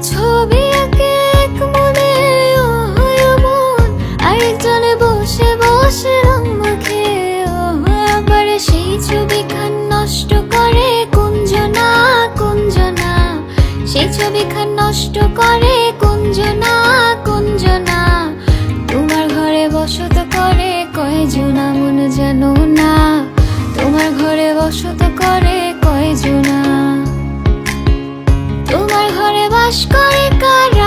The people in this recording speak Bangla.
ছবি একে এক মনে ও হয় মন, আরেকজনে বসে বসে রং মাখে ও আবার সেই ছবিখান নষ্ট করে কুঞ্জনা কুঞ্জনা, সেই ছবিখান নষ্ট করে কুঞ্জনা কুঞ্জনা। তোমার ঘরে বসত করে কয়জনা মন জানো না, তোমার ঘরে বসত করে কয়জনা, তোমার ঘরে বাস করে কারা।